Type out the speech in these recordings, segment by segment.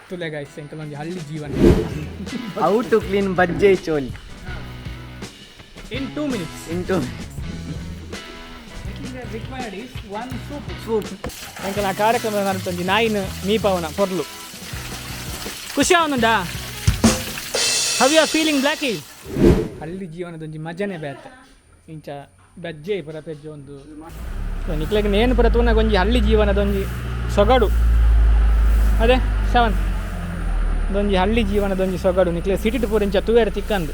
ತುಲೆ guys ಎಂಕಲೊಂದು ಹಳ್ಳಿ ಜೀವನ. How to clean Bajjey Choli in 2 minutes. Required is 1 soup. ಎಂಕಲ ಕಾರ್ಯಕ್ರಮ ನಡತೊಂಜಿ ನಾಯಿನ ಮೀಪವನ ಪೊರ್ಲು ಖುಷಿ ಅವನುಂಡ. How you are feeling Blacky? ಹಳ್ಳಿ ಜೀವನದೊಂಜಿ ಮಜನೇ ಬೇತ ಇಂಚ ಬಜ್ಜೆ ಪುರ ಪೆಜ್ಜ ಒಂದು ನಿಕ್ಲೆಗೆ ನೇನು ಪುರ ತೂನಗೊಂಜಿ ಹಳ್ಳಿ ಜೀವನದೊಂಜಿ ಸೊಗಡು ಅದೇ ಸವನ್ ದೊಂಜಿ ಹಳ್ಳಿ ಜೀವನದೊಂಜಿ ಸೊಗಡು ನಿಕ್ಲೆ ಸಿಟಿ ಪೂರ ಇಂಚ ತೂವೇರ ತಿಕ್ಕಂದು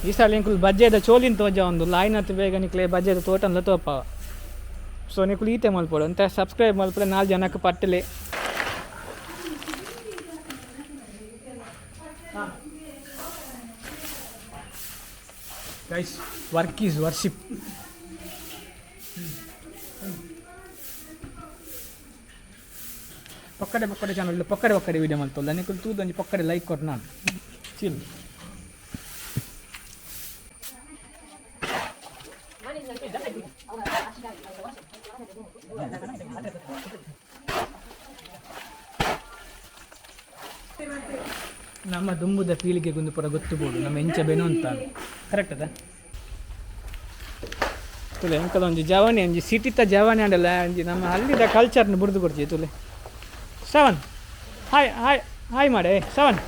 ಈ ಸಲ ನಿಕುಲು ಬಜ್ಜೆದ ಚೋಲಿನ ತೋಜ ಒಂದು ಲಾಯ್ನತ್ತು ಬೇಗ ನಿಕ್ಲೆ ಬಜ್ಜೆದ ತೋಟಂದ ತೋಪಾವ. ಸೊ ನಿಕುಲು ಈತೆ ಮಲ್ಪಡು ಅಂತ ಸಬ್ಸ್ಕ್ರೈಬ್ ಮಲ್ಪಡೆ 4 ಜನಕ್ಕೆ ಪಟ್ಟಲೆ. Guys work is worship. ಪಕ್ಕಡೆ ಚಾನಲ್ ಪಕ್ಕಡೆ ವೀಡಿಯೋ ಮಾಡ್ತಲ್ಲ ನಿಕುಲು ತೂದೊಂಜಿ ಪಕ್ಕಡೆ ಲೈಕ್ ಕೊಟ್ಟು ನಾನು ಚಿಲ್. ನಮ್ಮ ದುಂಬುದ ಪೀಳಿಗೆಗೊಂದು ಪುರ ಗೊತ್ತುಬೋದು ನಮ್ಮ ಎಂಚ ಬೆನು ಅಂತ ಕರೆಕ್ಟ್ ಅದ ತುಲೆ ಎಂಕದ ಒಂಜಿ ಜವಾನಿ ಒಂಜಿ ಸಿಟಿತ ಜವಾನಿ ಅಂಡಲ್ಲ ಒಂಜಿ ನಮ್ಮ ಹಳ್ಳಿದ ಕಲ್ಚರ್ನ ಬುಡ್ದು ಕೊಡ್ತೀವಿ ತುಲೆ. ಸವನ್ ಹಾಯ್ ಹಾಯ್ ಹಾಯ್ ಮಾಡೆ ಸವನ್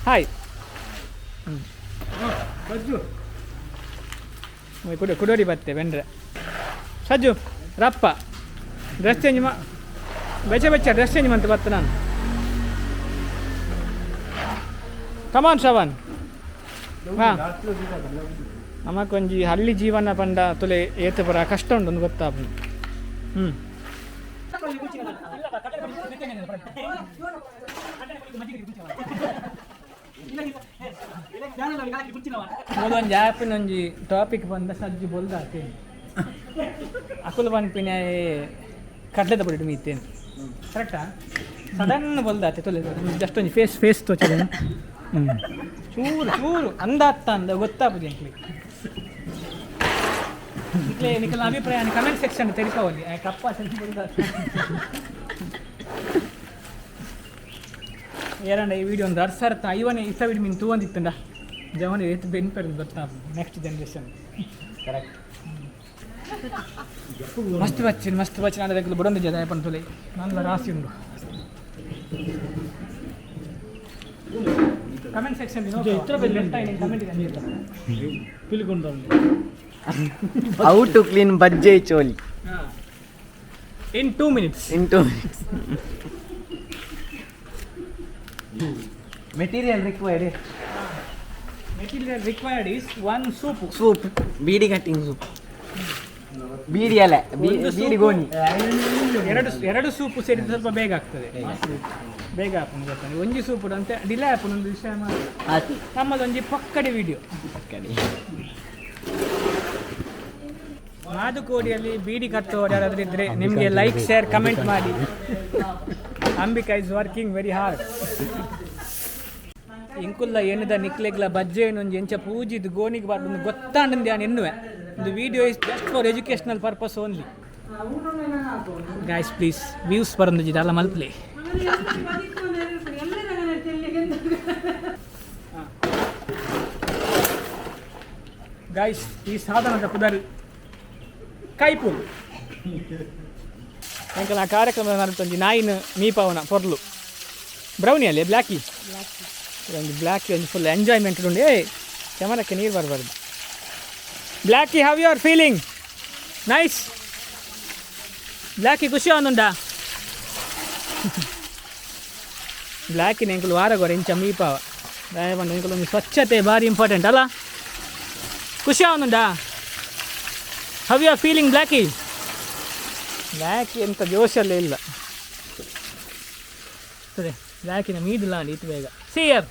ಹಾಯ್ ಕುಡೋಡಿ ಬತ್ತೆ ಬೆಂಡ್ರೆ ಸಜ್ಜು ರಪ್ಪ ಡ್ರೆಸ್ ಚೇಂಜ್ ಬೆಚ್ಚ ಡ್ರೆಸ್ ಚೇಂಜ್ ಮಾಡ್ತಾ ಬರ್ತೆ ನಾನು. ಕಮಾನ್ ಸವನ್ ಹಾಂ ನಮಕೊಂಜಿ ಹಳ್ಳಿ ಜೀವನ ಪಂಡ ತುಲೆ ಏತು ಪುರ ಕಷ್ಟ ಉಂಡು ಒಂದು ಗೊತ್ತಾಪು. ಮೊದಲೊಂದು ಆ್ಯಪಿನೊಂಜಿ ಟಾಪಿಕ್ ಬಂದ ಸಜ್ಜಿ ಬೊಲ್ದಾತೇನೆ ಅಕುಲು ಪನ್ಪಿನ ಕಡ್ಲೆದ ಪುಡಿ ಮೀತೇನೆ ಕರೆಕ್ಟಾ ಸಡನ್ ಬೊಲ್ದಾತೆ ತೊಲೆ ಜಸ್ಟ್ ಒಂದು ಫೇಸ್ ತೋಚದೆ ಚೂರು ಅಂದ ಗೊತ್ತಾಪುದು ಎಂಕ್ಲಿ ಇಟ್ಲೆ ನಿಕಲ ಅಭಿಪ್ರಾಯ ಕಮೆಂಟ್ ಸೆಕ್ಷನ್ ತೆರಿಕವಲ್ಲಿ ಕಪ್ಪ ಏರಂಡ ಈ ವಿಡಿಯೋ ಒಂದು ಅರ್ಥ ಐವನೇ ಇಷ್ಟ ವಿಡಿಯೋ ಮೀನು ತೂವಂದಿತ್ತಂಡ ಜವನ ಏತು ಬೆನ್ಪೆಡ್ ಗೊತ್ತಾಪು ನೆಕ್ಸ್ಟ್ ಜನರೇಷನ್ ಕರೆಕ್ಟ್. ಮಸ್ತ್ ಬಚ್ಚಿನ ಅದಕ್ಕೆ ಬಡೊಂದು ಜನ ಪಂತುಲೆ ನನ್ನ ರಾಸಿ ಉಂಡು comment section How to clean Bajjey Choli in 2 minutes. Material required is 1 soup. Beedi cutting soup. ಬೀಡಿ ಅಲ್ಲ ಬೀಡಿ ಗೋಣಿ ಎರಡು ಸೂಪು ಸೇರಿದ ಸ್ವಲ್ಪ ಬೇಗ ಆಗ್ತದೆ. ಬೇಗ ಹಾಕೊಂಡು ಗೊತ್ತಾನೆ ಒಂಜಿ ಸೂಪು ಅಂತ ಡಿಲೇ ಹಾಕೊಂಡು ಒಂದು ವಿಷಯ ಮಾಡಿ ನಮ್ಮದೊಂಜಿ ಪಕ್ಕಡೆ ವಿಡಿಯೋ ಮಾದುಕೋಡಿಯಲ್ಲಿ ಬೀಡಿ ಕಟ್ಟೋರು ಯಾರಾದ್ರೂ ಇದ್ರೆ ನಿಮಗೆ ಲೈಕ್ ಶೇರ್ ಕಮೆಂಟ್ ಮಾಡಿ. Ambika is working very hard. ಇಂಕುಲ್ಲ ಎನ್ನದ ನಿಕ್ಲೆಗ್ಲ ಬಜ್ಜೆ ಒಂಜಿ ಎಂಚ ಪೂಜಿದ್ ಗೋಣಿಗೆ ಬಾರ್ದು ಗೊತ್ತಾಂಡ್ ನಾನು ಎನ್ನುವೆ. The video is just for educational purpose only. Guys, please views parandu jidala malple. Guys, ee sadhanada pudari kaipul. Enkala ಕಾರ್ಯಕ್ರಮ ನಡತೊಂಜಿ ನಾಯಿನ ಮೀಪವನ ಪೊರ್ಲು ಬ್ರೌನಿ ಅಲ್ಲೇ ಬ್ಲ್ಯಾಕಿ ಒಂದು ಬ್ಲ್ಯಾಕಿ ಒಂದು ಫುಲ್ ಎಂಜಾಯ್ಮೆಂಟ್ ಉಂಡು. ಕ್ಯಾಮರಕ್ಕೆ ನೀರು ಬರಬಾರ್ದು. Blackie, how you are feeling? Nice. Blackie, ಖುಷಿ ಅವನುಂಡ ಬ್ಲ್ಯಾಕಿ ನೆಂಕಲು ವಾರ ಗೊರ ಇಂಚ ಮೀಪಾವ ದಯಪಂಡು ಎಂಕಲು ಒಂದು ಸ್ವಚ್ಛತೆ ಭಾರಿ ಇಂಪಾರ್ಟೆಂಟ್ ಅಲ್ಲ. ಖುಷಿ ಅವನುಂಡ how you are feeling Blacky? Blacky ಎಂತ ಜೋಶಲ್ಲೇ ಇಲ್ಲ ಸರಿ. ಬ್ಲ್ಯಾಕಿನ ಮೀದಿಲ್ಲ ಅಂಡಿ ಇತ್ತು ಬೇಗ ಸಿಯರ್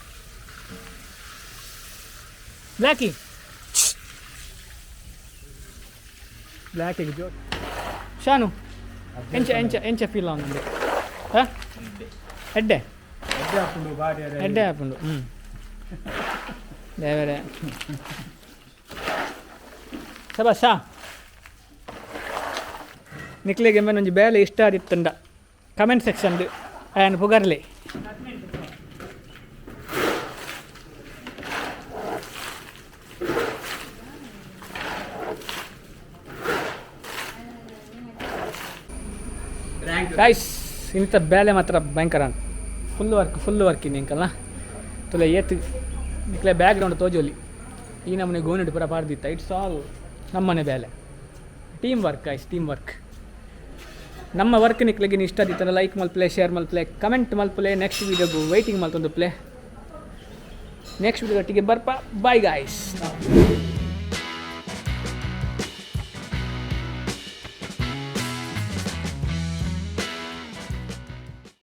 ಬ್ಲ್ಯಾಕಿ ಬ್ಲ್ಯಾಕಿಗೆ ಜೋ ಶಾನು ಎಂಚ ಫೀಲ್ ಅವನಂದೆ ಹಾಂ ಎಡ್ಡೆ ಹಾಕೊಂಡು ದೇವರೇ ಸಬಾ ಶಾ ನಿಕ್ಲಿಗೆ ಒಂಜಿ ಬೇಲೆ ಇಷ್ಟ ಆದಿತ್ತಂಡ ಕಮೆಂಟ್ ಸೆಕ್ಷನ್ ಆ್ಯಂಡ್ ಪುಗರ್ಲೆ ಗೈಸ್ ಇಂಥ ಬೇಲೆ ಮಾತ್ರ ಭಯಂಕರ ಫುಲ್ ವರ್ಕ್ ಇನ್ನು ಇಂಕಲ್ಲ ತುಲೆ ಏತ್ ನಿಕ್ಲೆ ಬ್ಯಾಕ್ಗ್ರೌಂಡ್ ತೋಜೋಲಿ ಈ ನಮ್ಮನೆ ಗೋನಿಟ್ಟು ಪೂರ ಪಾಡ್ದಿತ್ತ ಇಟ್ಸ್ ಆಲ್ ನಮ್ಮನೆ ಬೇಲೆ team work guys team work ನಮ್ಮ ವರ್ಕ್ ನಿಕ್ಲಿಗೆ ಇಷ್ಟ ಆದಿತ್ತಲ್ಲ ಲೈಕ್ ಮಲ್ಪ್ಲೆ ಶೇರ್ ಮಲ್ಪ್ಲೆ ಕಮೆಂಟ್ ಮಲ್ಪ್ಲೆ ನೆಕ್ಸ್ಟ್ ವೀಡಿಯೋಗೂ ವೆಯ್ಟಿಂಗ್ ಮಲ್ತೊಂದು ಪ್ಲೇ ನೆಕ್ಸ್ಟ್ ವೀಡಿಯೋ ಒಟ್ಟಿಗೆ ಬರ್ಪ ಬಾಯ್ ಗಾಯ್ಸ್